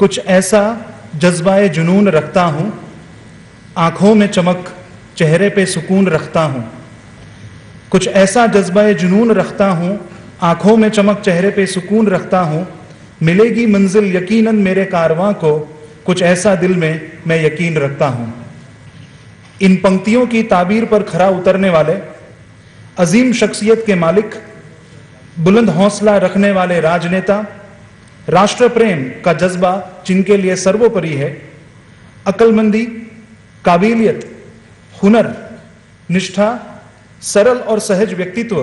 कुछ ऐसा जज्बाए जुनून रखता हूं, आंखों में चमक चेहरे पे सुकून रखता हूं। कुछ ऐसा जज्बाए जुनून रखता हूं, आंखों में चमक चेहरे पे सुकून रखता हूं। मिलेगी मंजिल यकीनन मेरे कारवां को, कुछ ऐसा दिल में मैं यकीन रखता हूं। इन पंक्तियों की ताबीर पर खरा उतरने वाले अजीम शख्सियत के मालिक, बुलंद हौसला रखने वाले राजनेता, राष्ट्र प्रेम का जज्बा जिनके लिए सर्वोपरि है, अक्लमंदी, काबिलियत, हुनर, निष्ठा, सरल और सहज व्यक्तित्व,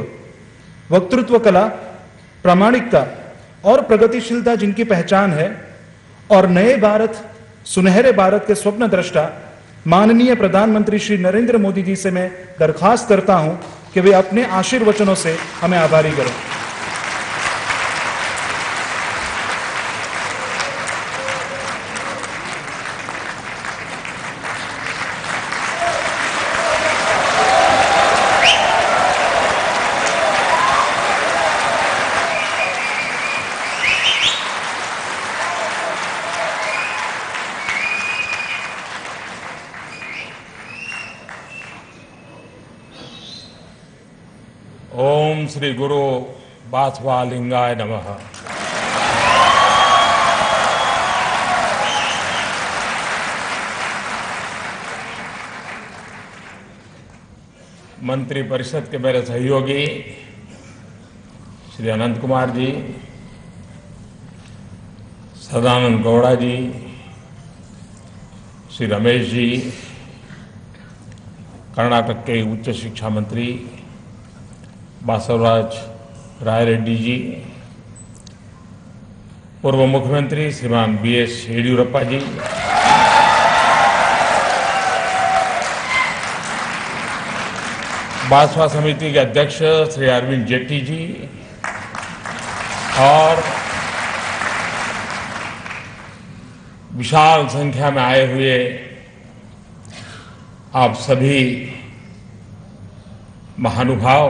वक्तृत्व कला, प्रामाणिकता और प्रगतिशीलता जिनकी पहचान है, और नए भारत, सुनहरे भारत के स्वप्न दृष्टा माननीय प्रधानमंत्री श्री नरेंद्र मोदी जी से मैं दरखास्त करता हूं कि वे अपने आशीर्वचनों से हमें आभारी करें। ओम श्री गुरु बासवा लिंगाय नमः। मंत्री परिषद के मेरे सहयोगी श्री अनंत कुमार जी, सदानंद गौड़ा जी, श्री रमेश जी, कर्नाटक के उच्च शिक्षा मंत्री बासवराज रायरेड्डी जी, पूर्व मुख्यमंत्री श्रीमान बीएस येडियुरप्पा जी, बासवा समिति के अध्यक्ष श्री अरविंद जेट्टी जी और विशाल संख्या में आए हुए आप सभी महानुभाव,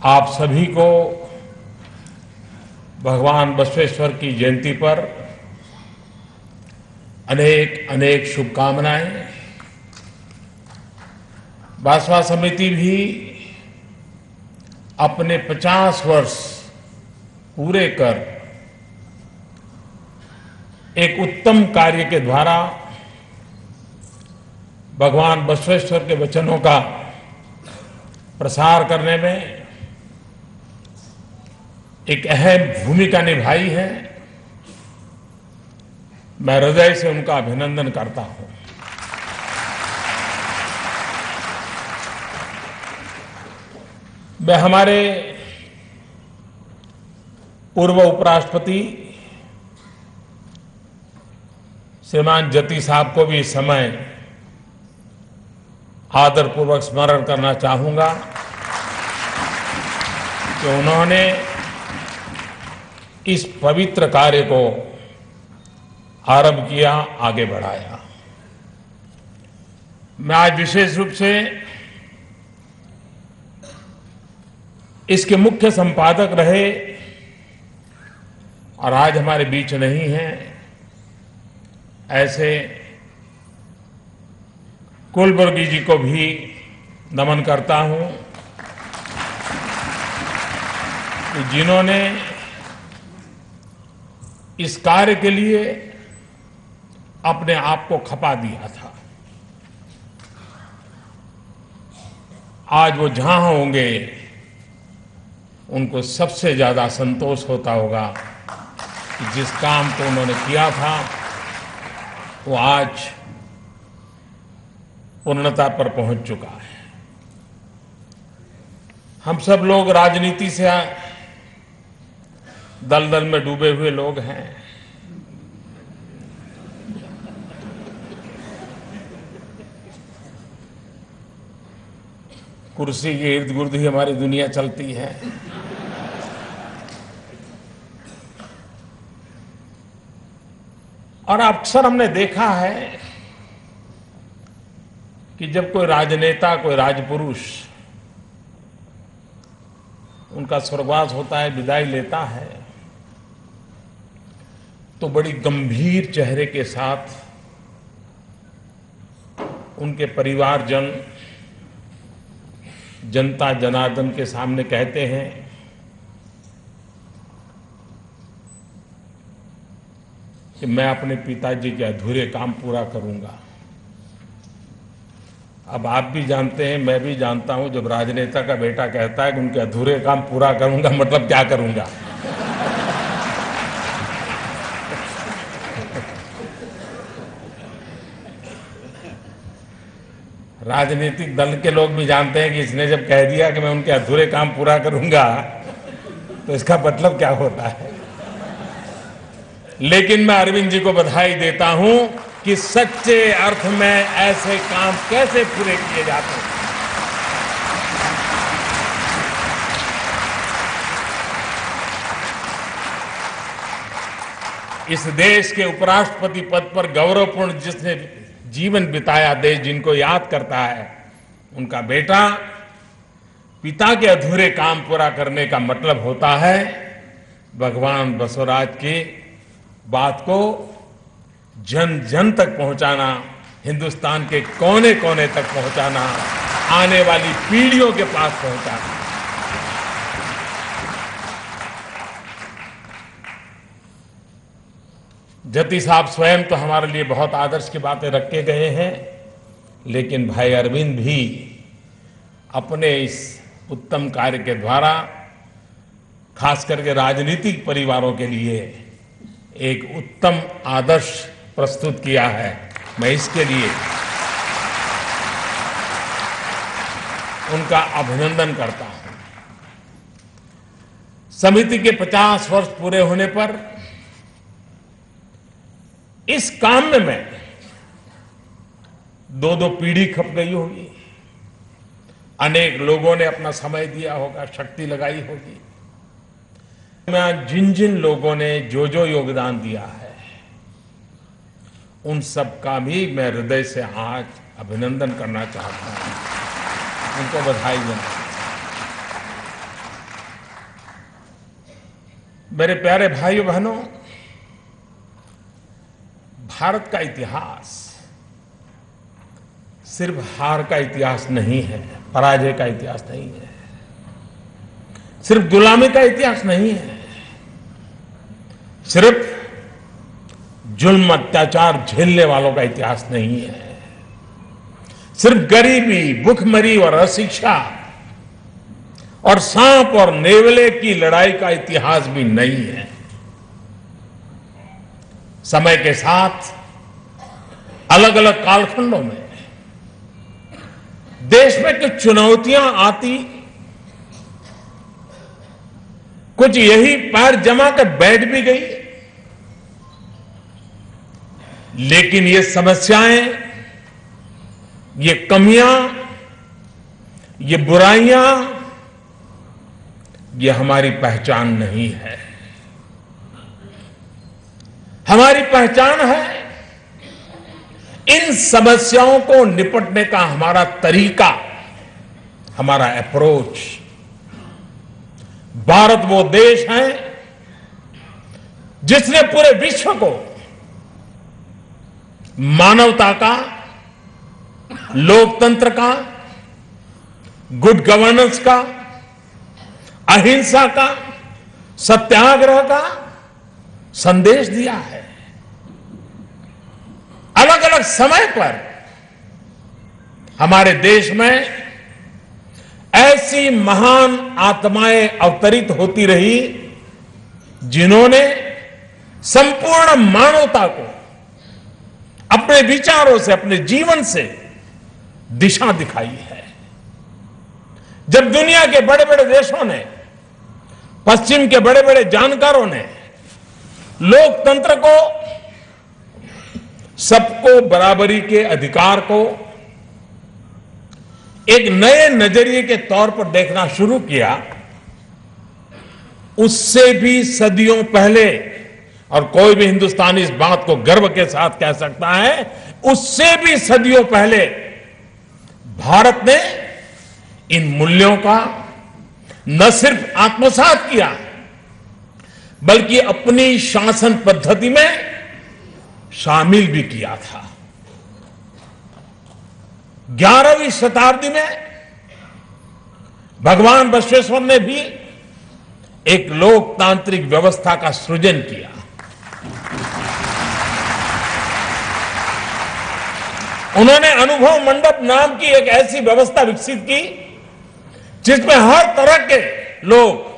आप सभी को भगवान बसवेश्वर की जयंती पर अनेक अनेक शुभकामनाएं। बासवा समिति भी अपने 50 वर्ष पूरे कर एक उत्तम कार्य के द्वारा भगवान बसवेश्वर के वचनों का प्रसार करने में एक अहम भूमिका निभाई है। मैं हृदय से उनका अभिनंदन करता हूं। मैं हमारे पूर्व उपराष्ट्रपति श्रीमान जती साहब को भी इस समय आदरपूर्वक स्मरण करना चाहूंगा कि उन्होंने इस पवित्र कार्य को आरंभ किया, आगे बढ़ाया। मैं आज विशेष रूप से इसके मुख्य संपादक रहे और आज हमारे बीच नहीं हैं, ऐसे कुलबुर्गी जी को भी नमन करता हूं कि जिन्होंने इस कार्य के लिए अपने आप को खपा दिया था। आज वो जहां होंगे उनको सबसे ज्यादा संतोष होता होगा कि जिस काम को उन्होंने किया था वो आज पूर्णता पर पहुंच चुका है। हम सब लोग राजनीति से दलदल में डूबे हुए लोग हैं। कुर्सी के इर्द गिर्द ही हमारी दुनिया चलती है। और अक्सर हमने देखा है कि जब कोई राजनेता, कोई राजपुरुष उनका स्वर्गवास होता है, विदाई लेता है, तो बड़ी गंभीर चेहरे के साथ उनके परिवारजन जनता जनार्दन के सामने कहते हैं कि मैं अपने पिताजी के अधूरे काम पूरा करूंगा। अब आप भी जानते हैं, मैं भी जानता हूं, जब राजनेता का बेटा कहता है कि उनके अधूरे काम पूरा करूंगा, मतलब क्या करूंगा। राजनीतिक दल के लोग भी जानते हैं कि इसने जब कह दिया कि मैं उनके अधूरे काम पूरा करूंगा तो इसका मतलब क्या होता है। लेकिन मैं अरविंद जी को बधाई देता हूं कि सच्चे अर्थ में ऐसे काम कैसे पूरे किए जाते हैं। इस देश के उपराष्ट्रपति पद पर गौरवपूर्ण जिसने जीवन बिताया, देश जिनको याद करता है, उनका बेटा पिता के अधूरे काम पूरा करने का मतलब होता है भगवान बसवराज की बात को जन जन तक पहुंचाना, हिंदुस्तान के कोने कोने तक पहुंचाना, आने वाली पीढ़ियों के पास पहुंचाना। जति साहब स्वयं तो हमारे लिए बहुत आदर्श की बातें रख के गए हैं, लेकिन भाई अरविंद भी अपने इस उत्तम कार्य के द्वारा खास करके राजनीतिक परिवारों के लिए एक उत्तम आदर्श प्रस्तुत किया है। मैं इसके लिए उनका अभिनंदन करता हूं। समिति के 50 वर्ष पूरे होने पर इस काम में मैं दो पीढ़ी खप गई होगी, अनेक लोगों ने अपना समय दिया होगा, शक्ति लगाई होगी। मैं जिन जिन लोगों ने जो जो योगदान दिया है उन सब का भी मैं हृदय से आज अभिनंदन करना चाहता हूं, उनको बधाई देना। मेरे प्यारे भाइयों बहनों, भारत का इतिहास सिर्फ हार का इतिहास नहीं है, पराजय का इतिहास नहीं है, सिर्फ गुलामी का इतिहास नहीं है, सिर्फ जुल्म अत्याचार झेलने वालों का इतिहास नहीं है, सिर्फ गरीबी, भूखमरी और अशिक्षा और सांप और नेवले की लड़ाई का इतिहास भी नहीं है। समय के साथ अलग अलग कालखंडों में देश में कुछ चुनौतियां आती, कुछ यही पैर जमा कर बैठ भी गई, लेकिन ये समस्याएं, ये कमियां, ये बुराइयां, ये हमारी पहचान नहीं है। हमारी पहचान है इन समस्याओं को निपटने का हमारा तरीका, हमारा अप्रोच। भारत वो देश है जिसने पूरे विश्व को मानवता का, लोकतंत्र का, गुड गवर्नेंस का, अहिंसा का, सत्याग्रह का संदेश दिया है। अलग अलग समय पर हमारे देश में ऐसी महान आत्माएं अवतरित होती रही जिन्होंने संपूर्ण मानवता को अपने विचारों से, अपने जीवन से दिशा दिखाई है। जब दुनिया के बड़े बड़े देशों ने, पश्चिम के बड़े बड़े जानकारों ने लोकतंत्र को, सबको बराबरी के अधिकार को एक नए नजरिए के तौर पर देखना शुरू किया, उससे भी सदियों पहले, और कोई भी हिंदुस्तानी इस बात को गर्व के साथ कह सकता है, उससे भी सदियों पहले भारत ने इन मूल्यों का न सिर्फ आत्मसात किया बल्कि अपनी शासन पद्धति में शामिल भी किया था। 11वीं शताब्दी में भगवान बसवेश्वर ने भी एक लोकतांत्रिक व्यवस्था का सृजन किया। उन्होंने अनुभव मंडप नाम की एक ऐसी व्यवस्था विकसित की जिसमें हर तरह के लोग,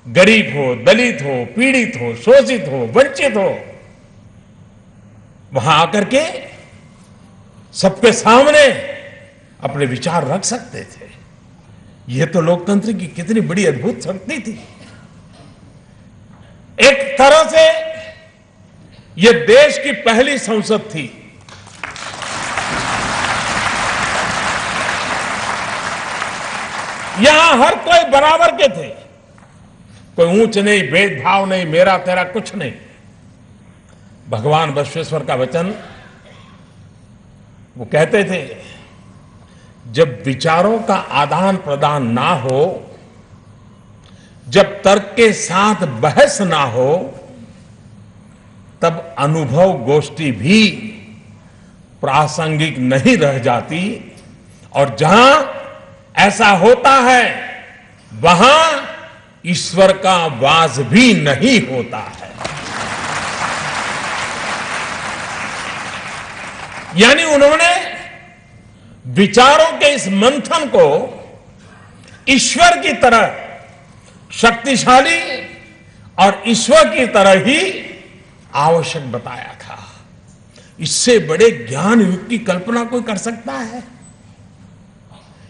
गरीब हो, दलित हो, पीड़ित हो, शोषित हो, वंचित हो, वहां आकर के सबके सामने अपने विचार रख सकते थे। यह तो लोकतंत्र की कितनी बड़ी अद्भुत शक्ति थी। एक तरह से यह देश की पहली संसद थी। यहां हर कोई बराबर के थे, कोई ऊंच नहीं, भेदभाव नहीं, मेरा तेरा कुछ नहीं। भगवान बसवेश्वर का वचन, वो कहते थे, जब विचारों का आदान प्रदान ना हो, जब तर्क के साथ बहस ना हो, तब अनुभव गोष्ठी भी प्रासंगिक नहीं रह जाती, और जहां ऐसा होता है वहां ईश्वर का वास भी नहीं होता है। यानी उन्होंने विचारों के इस मंथन को ईश्वर की तरह शक्तिशाली और ईश्वर की तरह ही आवश्यक बताया था। इससे बड़े ज्ञान युग की कल्पना कोई कर सकता है?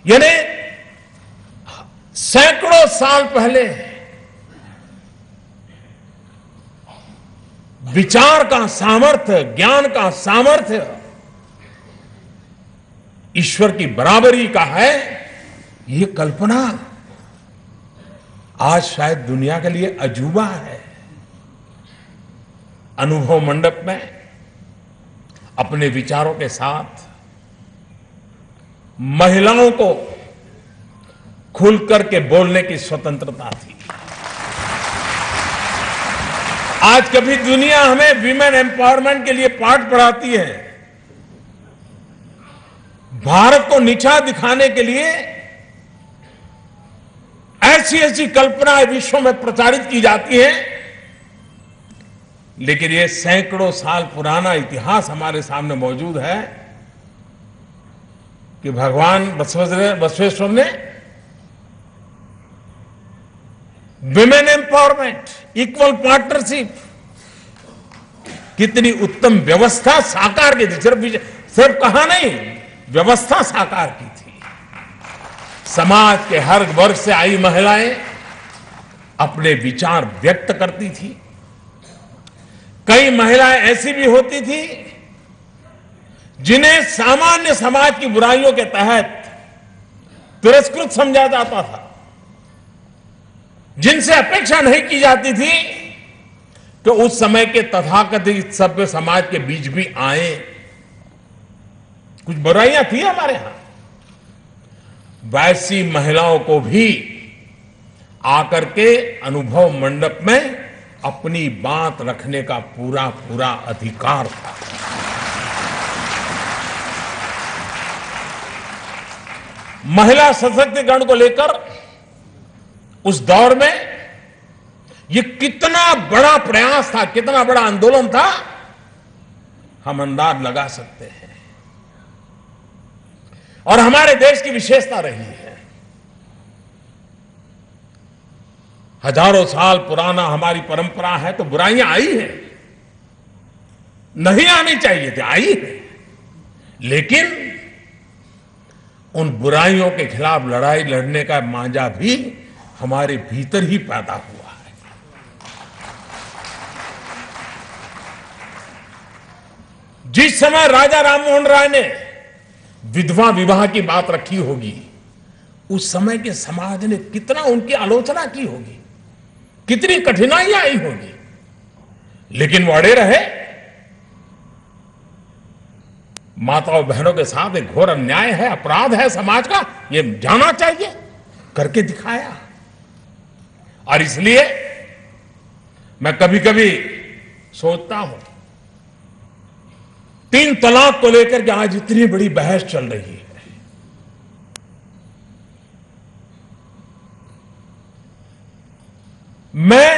यानी सैकड़ों साल पहले विचार का सामर्थ्य, ज्ञान का सामर्थ्य ईश्वर की बराबरी का है, यह कल्पना आज शायद दुनिया के लिए अजूबा है। अनुभव मंडप में अपने विचारों के साथ महिलाओं को खुल करके बोलने की स्वतंत्रता थी। आज कभी दुनिया हमें विमेन एम्पावरमेंट के लिए पाठ पढ़ाती है, भारत को नीचा दिखाने के लिए ऐसी ऐसी कल्पनाएं विश्व में प्रचारित की जाती हैं, लेकिन ये सैकड़ों साल पुराना इतिहास हमारे सामने मौजूद है कि भगवान बसवेश्वर ने विमेन एम्पावरमेंट, इक्वल पार्टनरशिप, कितनी उत्तम व्यवस्था साकार की थी। सिर्फ कहा नहीं, व्यवस्था साकार की थी। समाज के हर वर्ग से आई महिलाएं अपने विचार व्यक्त करती थी। कई महिलाएं ऐसी भी होती थी जिन्हें सामान्य समाज की बुराइयों के तहत तिरस्कृत समझा जाता था, जिनसे अपेक्षा नहीं की जाती थी कि उस समय के तथाकथित सभ्य समाज के बीच भी आए। कुछ बुराइयां थी हमारे यहां, वैसी महिलाओं को भी आकर के अनुभव मंडप में अपनी बात रखने का पूरा पूरा अधिकार था। महिला सशक्तिकरण को लेकर उस दौर में यह कितना बड़ा प्रयास था, कितना बड़ा आंदोलन था, हम अंदाज लगा सकते हैं। और हमारे देश की विशेषता रही है, हजारों साल पुराना हमारी परंपरा है, तो बुराइयां आई हैं, नहीं आनी चाहिए थी, आई है, लेकिन उन बुराइयों के खिलाफ लड़ाई लड़ने का मांझा भी हमारे भीतर ही पैदा हुआ है। जिस समय राजा राममोहन राय ने विधवा विवाह की बात रखी होगी, उस समय के समाज ने कितना उनकी आलोचना की होगी, कितनी कठिनाइयां आई होगी, लेकिन वो अड़े रहे। माताओं बहनों के साथ एक घोर अन्याय है, अपराध है समाज का, ये जाना चाहिए, करके दिखाया। और इसलिए मैं कभी कभी सोचता हूं 3 तलाक को लेकर के आज इतनी बड़ी बहस चल रही है। मैं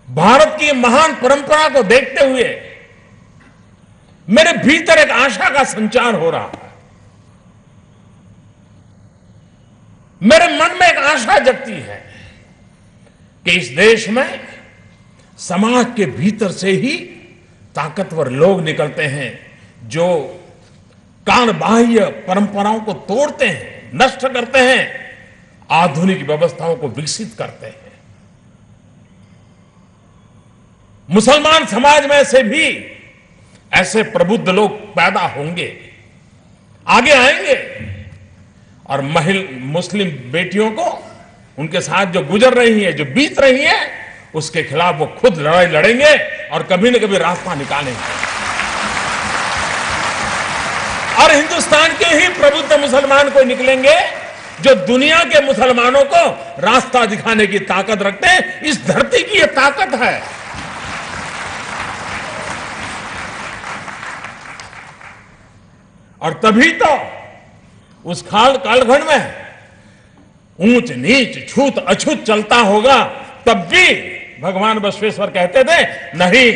भारत की महान परंपरा को देखते हुए मेरे भीतर एक आशा का संचार हो रहा है। मेरे मन में एक आशा जगती है कि इस देश में समाज के भीतर से ही ताकतवर लोग निकलते हैं जो कालबाह्य परंपराओं को तोड़ते हैं, नष्ट करते हैं, आधुनिक व्यवस्थाओं को विकसित करते हैं। मुसलमान समाज में से भी ऐसे प्रबुद्ध लोग पैदा होंगे, आगे आएंगे और मुस्लिम बेटियों को उनके साथ जो गुजर रही है, जो बीत रही है, उसके खिलाफ वो खुद लड़ाई लड़ेंगे और कभी न कभी रास्ता निकालेंगे। और हिंदुस्तान के ही प्रबुद्ध मुसलमान को निकलेंगे जो दुनिया के मुसलमानों को रास्ता दिखाने की ताकत रखते हैं। इस धरती की ये ताकत है। और तभी तो उस कालखंड में ऊंच नीच छूत अछूत चलता होगा, तब भी भगवान बसवेश्वर कहते थे नहीं,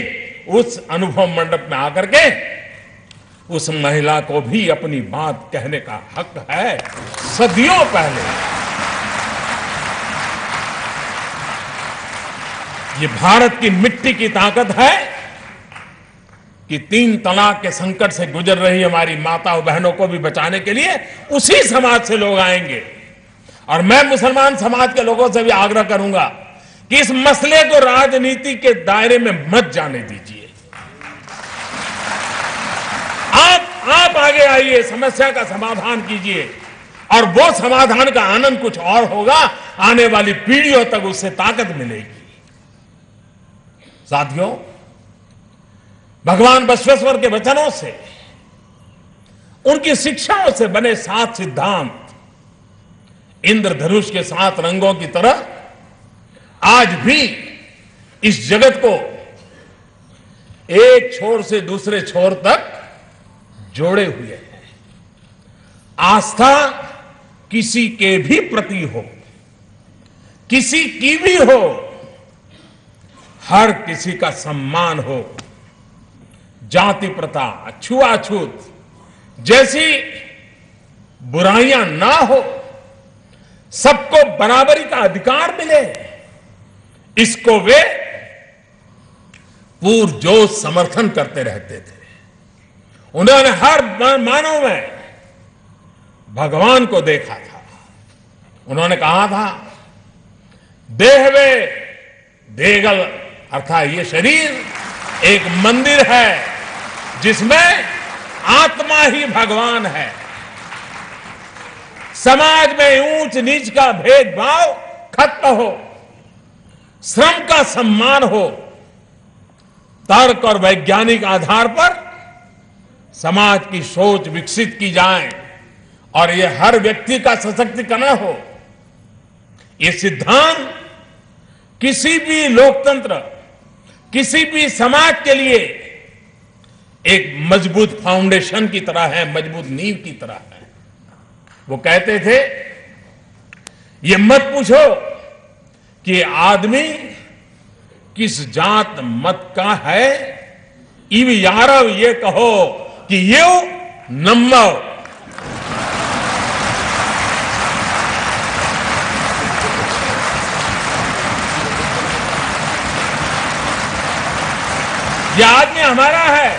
उस अनुभव मंडप में आकर के उस महिला को भी अपनी बात कहने का हक है। सदियों पहले ये भारत की मिट्टी की ताकत है कि 3 तलाक के संकट से गुजर रही हमारी माताओं बहनों को भी बचाने के लिए उसी समाज से लोग आएंगे। और मैं मुसलमान समाज के लोगों से भी आग्रह करूंगा कि इस मसले को राजनीति के दायरे में मत जाने दीजिए। आप आगे आइए, समस्या का समाधान कीजिए और वो समाधान का आनंद कुछ और होगा, आने वाली पीढ़ियों तक उससे ताकत मिलेगी। साथियों, भगवान बसवेश्वर के वचनों से, उनकी शिक्षाओं से बने 7 सिद्धांत इंद्रधनुष के 7 रंगों की तरह आज भी इस जगत को एक छोर से दूसरे छोर तक जोड़े हुए हैं। आस्था किसी के भी प्रति हो, किसी की भी हो, हर किसी का सम्मान हो, जाति प्रथा, छुआछूत जैसी बुराइयां ना हो, सबको बराबरी का अधिकार मिले, इसको वे पुरजोश समर्थन करते रहते थे। उन्होंने हर मानव में भगवान को देखा था। उन्होंने कहा था, देहवे देगल, अर्थात ये शरीर एक मंदिर है जिसमें आत्मा ही भगवान है। समाज में ऊंच नीच का भेदभाव खत्म हो, श्रम का सम्मान हो, तर्क और वैज्ञानिक आधार पर समाज की सोच विकसित की जाए और यह हर व्यक्ति का सशक्तिकरण हो। ये सिद्धांत किसी भी लोकतंत्र, किसी भी समाज के लिए एक मजबूत फाउंडेशन की तरह है, मजबूत नींव की तरह है। वो कहते थे, ये मत पूछो कि आदमी किस जात मत का है, इव यारव ये कहो कि ये नम्मव। ये आदमी हमारा है,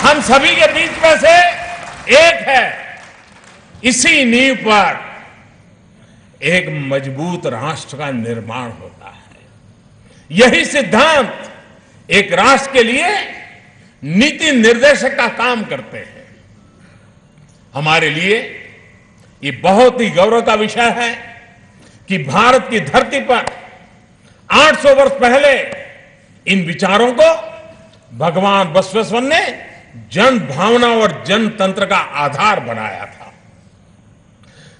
हम सभी के बीच में से एक है। इसी नींव पर एक मजबूत राष्ट्र का निर्माण होता है। यही सिद्धांत एक राष्ट्र के लिए नीति निर्देशक का काम करते हैं। हमारे लिए ये बहुत ही गौरव का विषय है कि भारत की धरती पर 800 वर्ष पहले इन विचारों को भगवान बसवेश्वर ने जन भावना और जनतंत्र का आधार बनाया था।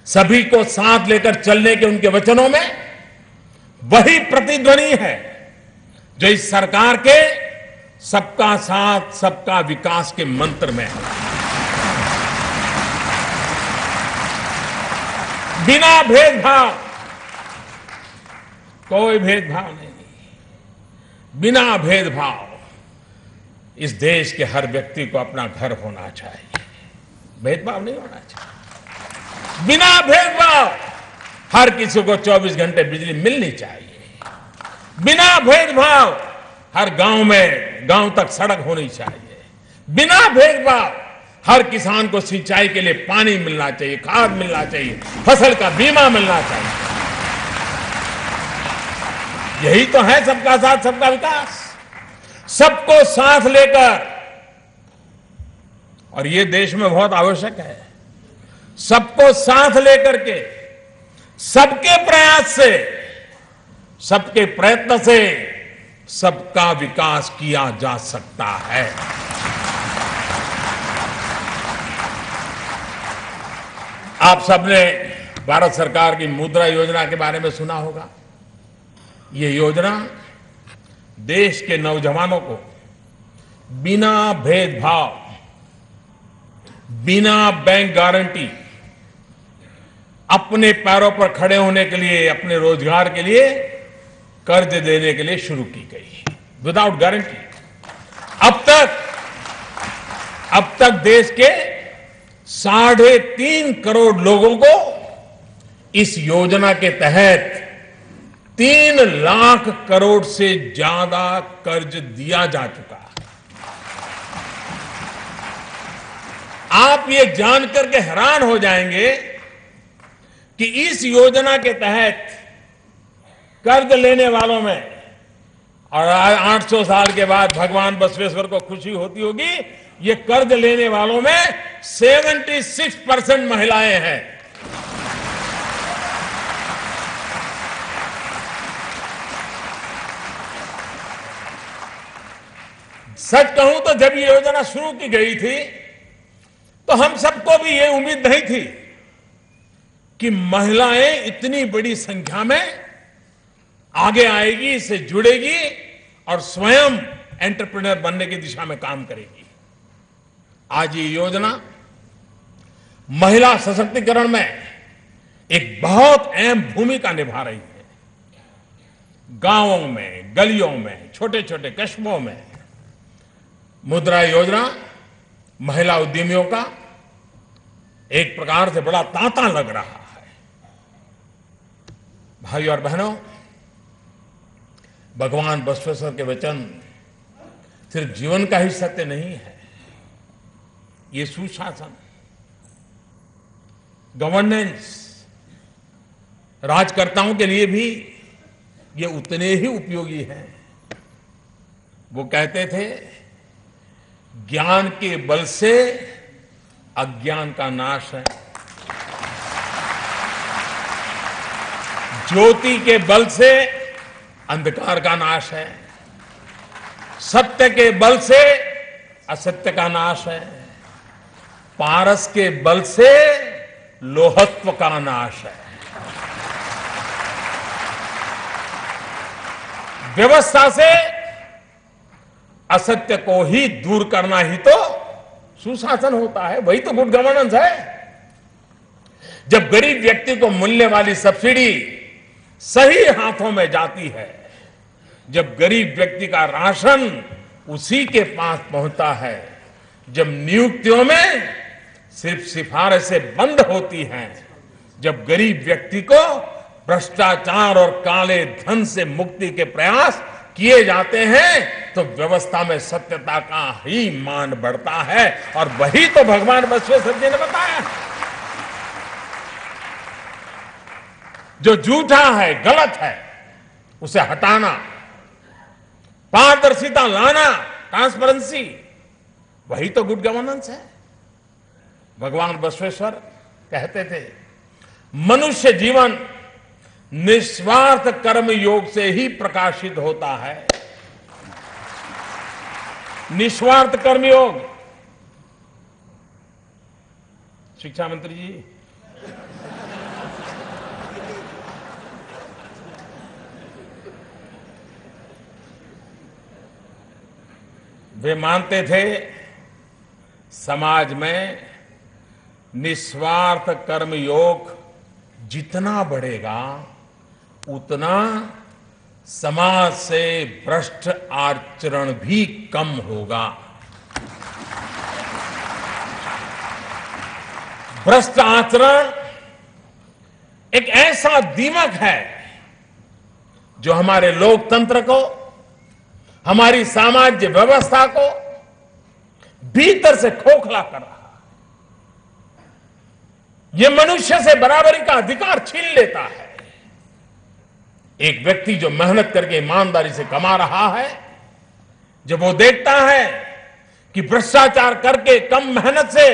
सभी को साथ लेकर चलने के उनके वचनों में वही प्रतिध्वनि है जो इस सरकार के सबका साथ सबका विकास के मंत्र में है। बिना भेदभाव, कोई भेदभाव नहीं, बिना भेदभाव इस देश के हर व्यक्ति को अपना घर होना चाहिए। भेदभाव नहीं होना चाहिए। बिना भेदभाव हर किसी को 24 घंटे बिजली मिलनी चाहिए। बिना भेदभाव हर गांव तक सड़क होनी चाहिए। बिना भेदभाव हर किसान को सिंचाई के लिए पानी मिलना चाहिए, खाद मिलना चाहिए, फसल का बीमा मिलना चाहिए। यही तो है सबका साथ सबका विकास। सबको साथ लेकर, और ये देश में बहुत आवश्यक है, सबको साथ लेकर के सबके प्रयास से, सबके प्रयत्न से सबका विकास किया जा सकता है। आप सबने भारत सरकार की मुद्रा योजना के बारे में सुना होगा। ये योजना देश के नौजवानों को बिना भेदभाव, बिना बैंक गारंटी अपने पैरों पर खड़े होने के लिए, अपने रोजगार के लिए कर्ज देने के लिए शुरू की गई, विदाउट गारंटी। अब तक देश के 3.5 करोड़ लोगों को इस योजना के तहत 3 लाख करोड़ से ज्यादा कर्ज दिया जा चुका है। आप ये जानकर के हैरान हो जाएंगे कि इस योजना के तहत कर्ज लेने वालों में, और 800 साल के बाद भगवान बसवेश्वर को खुशी होती होगी, ये कर्ज लेने वालों में 76% महिलाएं हैं। सच कहूं तो जब ये योजना शुरू की गई थी तो हम सबको भी ये उम्मीद नहीं थी कि महिलाएं इतनी बड़ी संख्या में आगे आएगी, इससे जुड़ेगी और स्वयं एंटरप्रेन्योर बनने की दिशा में काम करेगी। आज ये योजना महिला सशक्तिकरण में एक बहुत अहम भूमिका निभा रही है। गांवों में, गलियों में, छोटे छोटे कस्बों में मुद्रा योजना महिला उद्यमियों का एक प्रकार से बड़ा तांता लग रहा है। भाइयों और बहनों, भगवान बसवेश्वर के वचन सिर्फ जीवन का ही सत्य नहीं है, ये सुशासन, गवर्नेंस, राजकर्ताओं के लिए भी ये उतने ही उपयोगी हैं। वो कहते थे, ज्ञान के बल से अज्ञान का नाश है, ज्योति के बल से अंधकार का नाश है, सत्य के बल से असत्य का नाश है, पारस के बल से लोहत्व का नाश है। व्यवस्था से असत्य को ही दूर करना ही तो सुशासन होता है, वही तो गुड गवर्नेंस है। जब गरीब व्यक्ति को मिलने वाली सब्सिडी सही हाथों में जाती है, जब गरीब व्यक्ति का राशन उसी के पास पहुंचता है, जब नियुक्तियों में सिर्फ सिफारिशें बंद होती हैं, जब गरीब व्यक्ति को भ्रष्टाचार और काले धन से मुक्ति के प्रयास किए जाते हैं, तो व्यवस्था में सत्यता का ही मान बढ़ता है। और वही तो भगवान बसवेश्वर जी ने बताया। जो झूठा है, गलत है, उसे हटाना, पारदर्शिता लाना, ट्रांसपेरेंसी, वही तो गुड गवर्नेंस है। भगवान बसवेश्वर कहते थे, मनुष्य जीवन निस्वार्थ कर्म योग से ही प्रकाशित होता है। निस्वार्थ कर्म योग। शिक्षा मंत्री जी, वे मानते थे समाज में निस्वार्थ कर्मयोग जितना बढ़ेगा उतना समाज से भ्रष्ट आचरण भी कम होगा। भ्रष्ट आचरण एक ऐसा दीमक है जो हमारे लोकतंत्र को, हमारी सामाजिक व्यवस्था को भीतर से खोखला कर रहा है। यह मनुष्य से बराबरी का अधिकार छीन लेता है। एक व्यक्ति जो मेहनत करके ईमानदारी से कमा रहा है, जब वो देखता है कि भ्रष्टाचार करके कम मेहनत से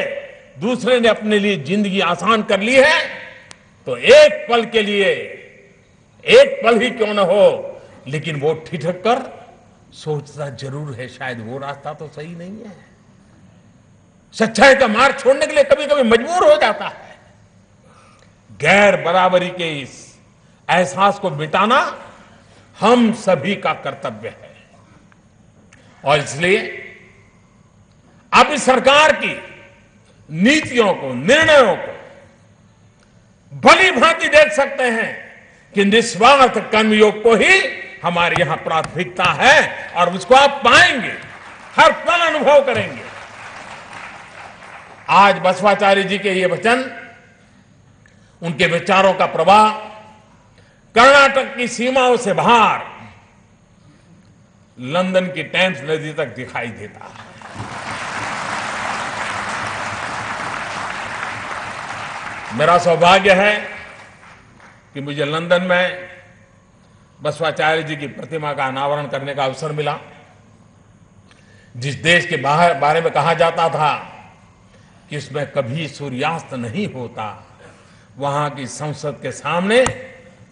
दूसरे ने अपने लिए जिंदगी आसान कर ली है, तो एक पल के लिए, एक पल ही क्यों न हो, लेकिन वो ठिठक कर सोचता जरूर है शायद वो रास्ता तो सही नहीं है। सच्चाई का मार्ग छोड़ने के लिए कभी कभी मजबूर हो जाता है। गैर बराबरी के इस एहसास को मिटाना हम सभी का कर्तव्य है। और इसलिए आप इस सरकार की नीतियों को, निर्णयों को भली भांति देख सकते हैं कि निस्वार्थ कर्मयोग को ही हमारे यहां प्राथमिकता है और उसको आप पाएंगे, हर पल अनुभव करेंगे। आज बसवाचार्य जी के ये वचन, उनके विचारों का प्रवाह कर्नाटक की सीमाओं से बाहर लंदन की टेम्स नदी तक दिखाई देता है। मेरा सौभाग्य है कि मुझे लंदन में बसवाचार्य जी की प्रतिमा का अनावरण करने का अवसर मिला। जिस देश के बारे में कहा जाता था कि इसमें कभी सूर्यास्त नहीं होता, वहां की संसद के सामने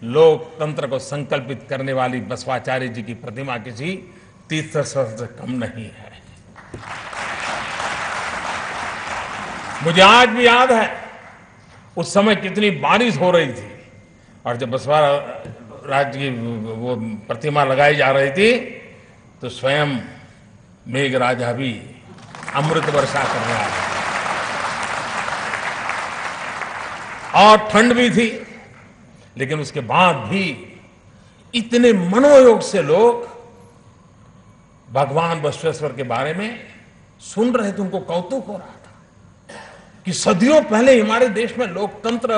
लोकतंत्र को संकल्पित करने वाली बसवाचार्य जी की प्रतिमा किसी तीर्थ स्थल से कम नहीं है। मुझे आज भी याद है उस समय कितनी बारिश हो रही थी और जब बसवाराज की वो प्रतिमा लगाई जा रही थी तो स्वयं मेघराजा भी अमृत वर्षा कर रहा था और ठंड भी थी, लेकिन उसके बाद भी इतने मनोयोग से लोग भगवान बसवेश्वर के बारे में सुन रहे थे। उनको कौतुक हो रहा था कि सदियों पहले हमारे देश में लोकतंत्र,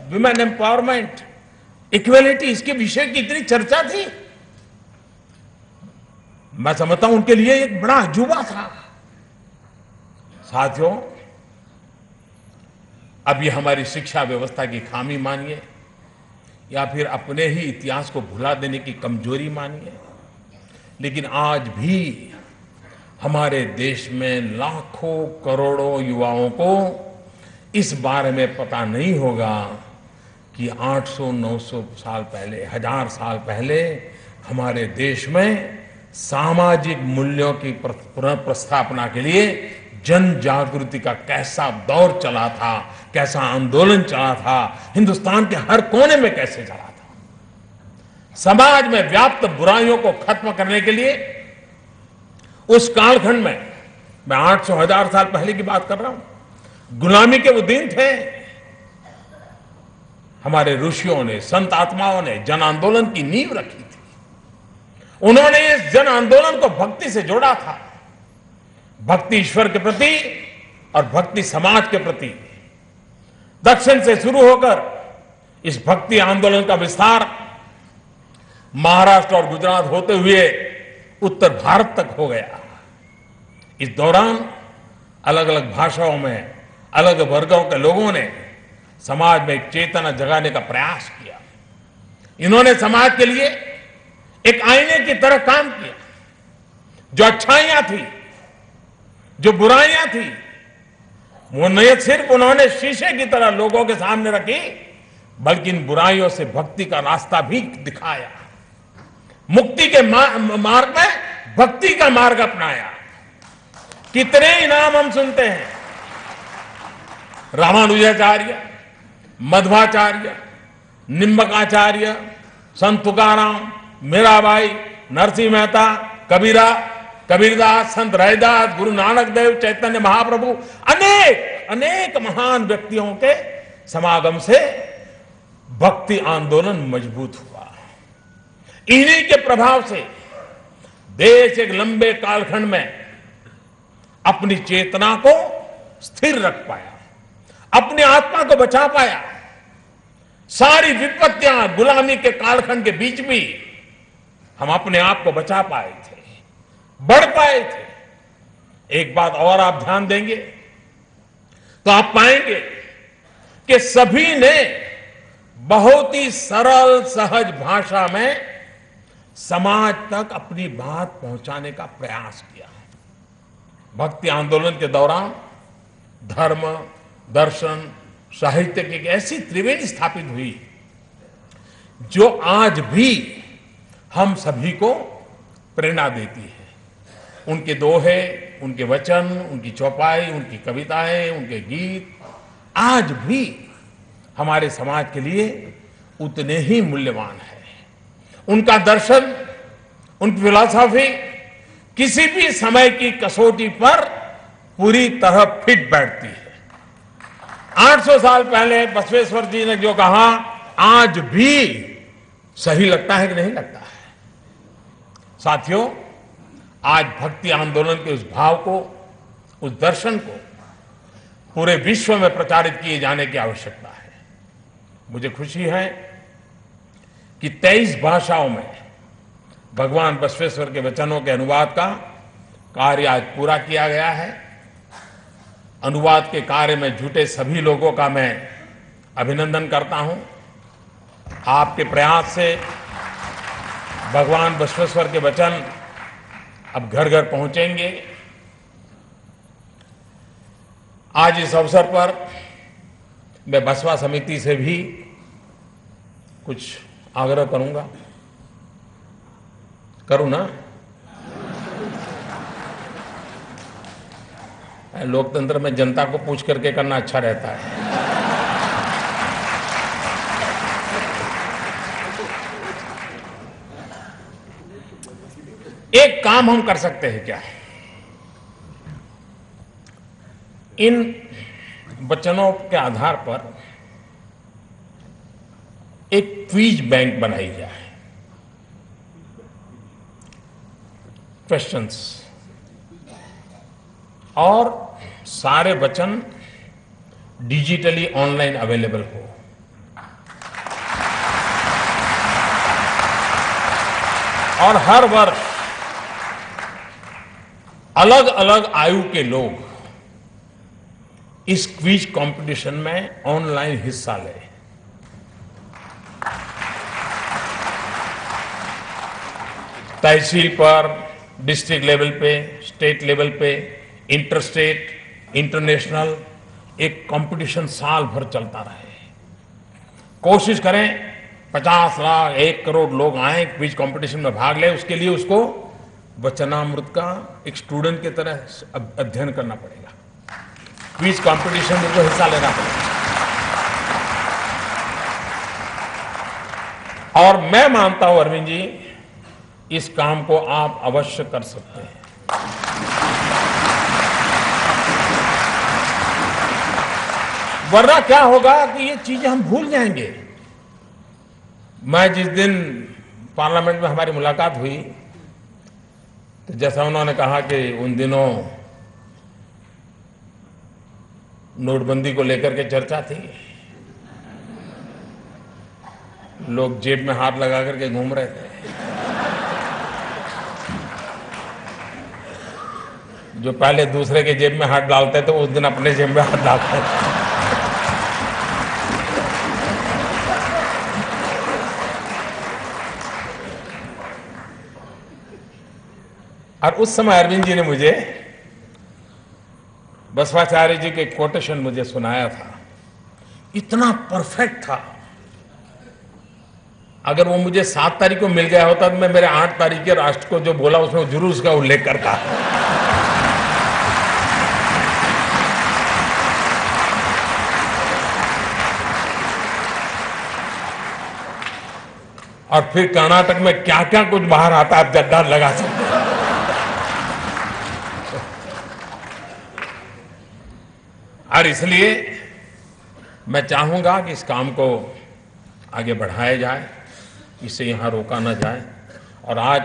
विमेन एम्पावरमेंट, इक्वेलिटी, इसके विषय की इतनी चर्चा थी। मैं समझता हूं उनके लिए एक बड़ा अजूबा था। साथियों, अब ये हमारी शिक्षा व्यवस्था की खामी मानिए या फिर अपने ही इतिहास को भुला देने की कमजोरी मानिए, लेकिन आज भी हमारे देश में लाखों करोड़ों युवाओं को इस बारे में पता नहीं होगा कि 800-900 साल पहले, 1000 साल पहले हमारे देश में सामाजिक मूल्यों की पुनर्प्रस्थापना के लिए जन जागृति का कैसा दौर चला था, कैसा आंदोलन चला था, हिंदुस्तान के हर कोने में कैसे चला था। समाज में व्याप्त बुराइयों को खत्म करने के लिए उस कालखंड में, मैं 800-1000 साल पहले की बात कर रहा हूं, गुलामी के वो दिन थे। हमारे ऋषियों ने, संत आत्माओं ने जन आंदोलन की नींव रखी थी। उन्होंने इस जन आंदोलन को भक्ति से जोड़ा था, भक्ति ईश्वर के प्रति और भक्ति समाज के प्रति। दक्षिण से शुरू होकर इस भक्ति आंदोलन का विस्तार महाराष्ट्र और गुजरात होते हुए उत्तर भारत तक हो गया। इस दौरान अलग अलग भाषाओं में अलग वर्गों के लोगों ने समाज में एक चेतना जगाने का प्रयास किया। इन्होंने समाज के लिए एक आईने की तरह काम किया। जो अच्छाइयां थी, जो बुराइयां थी, वो न सिर्फ उन्होंने शीशे की तरह लोगों के सामने रखी, बल्कि इन बुराइयों से भक्ति का रास्ता भी दिखाया। मुक्ति के मार्ग में भक्ति का मार्ग अपनाया। कितने इनाम हम सुनते हैं। रामानुजाचार्य, मध्वाचार्य, निम्बकाचार्य, संत तुकाराम, मीराबाई, नरसिंह मेहता, कबीरा, कबीरदास, संत रैदास, गुरु नानक देव, चैतन्य महाप्रभु, अनेक अनेक महान व्यक्तियों के समागम से भक्ति आंदोलन मजबूत हुआ। इन्हीं के प्रभाव से देश एक लंबे कालखंड में अपनी चेतना को स्थिर रख पाया, अपनी आत्मा को बचा पाया। सारी विपत्तियां, गुलामी के कालखंड के बीच भी हम अपने आप को बचा पाए थे, बढ़ पाए थे। एक बात और आप ध्यान देंगे तो आप पाएंगे कि सभी ने बहुत ही सरल सहज भाषा में समाज तक अपनी बात पहुंचाने का प्रयास किया। भक्ति आंदोलन के दौरान धर्म, दर्शन, साहित्य की एक ऐसी त्रिवेणी स्थापित हुई जो आज भी हम सभी को प्रेरणा देती है। उनके दोहे, उनके वचन, उनकी चौपाई, उनकी कविताएं, उनके गीत आज भी हमारे समाज के लिए उतने ही मूल्यवान है। उनका दर्शन, उनकी फिलॉसफी किसी भी समय की कसौटी पर पूरी तरह फिट बैठती है। 800 साल पहले बसवेश्वर जी ने जो कहा आज भी सही लगता है कि नहीं लगता है। साथियों, आज भक्ति आंदोलन के उस भाव को, उस दर्शन को पूरे विश्व में प्रचारित किए जाने की आवश्यकता है। मुझे खुशी है कि 23 भाषाओं में भगवान बसवेश्वर के वचनों के अनुवाद का कार्य आज पूरा किया गया है। अनुवाद के कार्य में जुटे सभी लोगों का मैं अभिनंदन करता हूं। आपके प्रयास से भगवान बसवेश्वर के वचन अब घर घर पहुंचेंगे। आज इस अवसर पर मैं बसवा समिति से भी कुछ आग्रह करूंगा। करूं ना? लोकतंत्र में जनता को पूछ करके करना अच्छा रहता है। एक काम हम कर सकते हैं क्या? इन वचनों के आधार पर एक क्विज बैंक बनाई जाए। क्वेश्चंस और सारे वचन डिजिटली ऑनलाइन अवेलेबल हो। और हर वर्ष अलग अलग आयु के लोग इस क्विज कंपटीशन में ऑनलाइन हिस्सा लें। तहसील पर, डिस्ट्रिक्ट लेवल पे, स्टेट लेवल पे, इंटर स्टेट, इंटरनेशनल एक कंपटीशन साल भर चलता रहे। कोशिश करें 50 लाख, 1 करोड़ लोग आए, क्विज कंपटीशन में भाग ले। उसके लिए उसको वचनामृत का एक स्टूडेंट की तरह अध्ययन करना पड़ेगा। क्विज कंपटीशन में उसको हिस्सा लेना पड़ेगा। और मैं मानता हूं अरविंद जी, इस काम को आप अवश्य कर सकते हैं। वरना क्या होगा कि ये चीजें हम भूल जाएंगे। मैं जिस दिन पार्लियामेंट में हमारी मुलाकात हुई तो जैसा उन्होंने कहा कि उन दिनों नोटबंदी को लेकर के चर्चा थी, लोग जेब में हाथ लगा करके घूम रहे थे। जो पहले दूसरे के जेब में हाथ डालते थे उस दिन अपने जेब में हाथ डालते थे। और उस समय अरविंद जी ने मुझे बसवाचार्य जी के कोटेशन मुझे सुनाया था। इतना परफेक्ट था। अगर वो मुझे 7 तारीख को मिल गया होता तो मैं मेरे 8 तारीख के राष्ट्र को जो बोला उसमें जरूर उसका उल्लेख करता। और फिर कर्नाटक में क्या क्या कुछ बाहर आता है, आप जद्दार लगा सकते हैं। और इसलिए मैं चाहूंगा कि इस काम को आगे बढ़ाया जाए, इसे यहाँ रोका ना जाए। और आज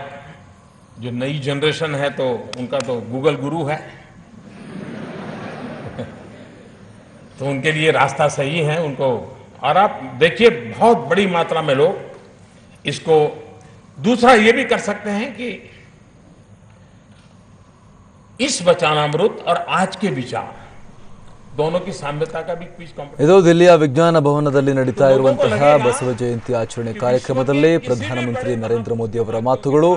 जो नई जनरेशन है तो उनका तो गूगल गुरु है तो उनके लिए रास्ता सही है उनको। और आप देखिए बहुत बड़ी मात्रा में लोग इसको, दूसरा ये भी कर सकते हैं कि इस वचनामृत और आज के विचार दोनों की साम्यता का भी क्विज कांपिटिशन। ಇದು ದಿಲ್ಲಿಯ ವಿಜ್ಞಾನ ಭವನದಲ್ಲಿ ನಡೀತಾ ಇರುವಂತಹ ಬಸವ ಜಯಂತಿ ಆಚರಣೆ ಕಾರ್ಯಕ್ರಮದಲ್ಲಿ ಪ್ರಧಾನಮಂತ್ರಿ ನರೇಂದ್ರ ಮೋದಿ ಅವರ ಮಾತುಗಳು,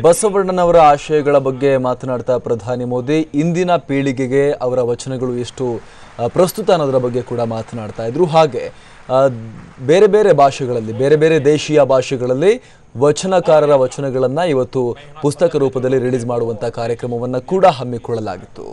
ಬಸವಣ್ಣನವರ ಆಶಯಗಳ ಬಗ್ಗೆ ಮಾತನಾಡ್ತಾ ಪ್ರಧಾನಿ ಮೋದಿ ಇಂದಿನ ಪೀಳಿಗೆಗೆ ಅವರ ವಚನಗಳು ಎಷ್ಟು ಪ್ರಸ್ತುತ ಅನ್ನೋದರ ಬಗ್ಗೆ ಕೂಡ ಮಾತನಾಡ್ತಾ ಇದ್ರು. ಹಾಗೆ ಬೇರೆ ಬೇರೆ ಭಾಷೆಗಳಲ್ಲಿ, ಬೇರೆ ಬೇರೆ ದೇಶೀಯ ಭಾಷೆಗಳಲ್ಲಿ ವಚನಕಾರರ ವಚನಗಳನ್ನು ಇವತ್ತು ಪುಸ್ತಕ ರೂಪದಲ್ಲಿ ರಿಲೀಸ್ ಮಾಡುವಂಥ ಕಾರ್ಯಕ್ರಮವನ್ನು ಕೂಡ ಹಮ್ಮಿಕೊಳ್ಳಲಾಗಿತ್ತು.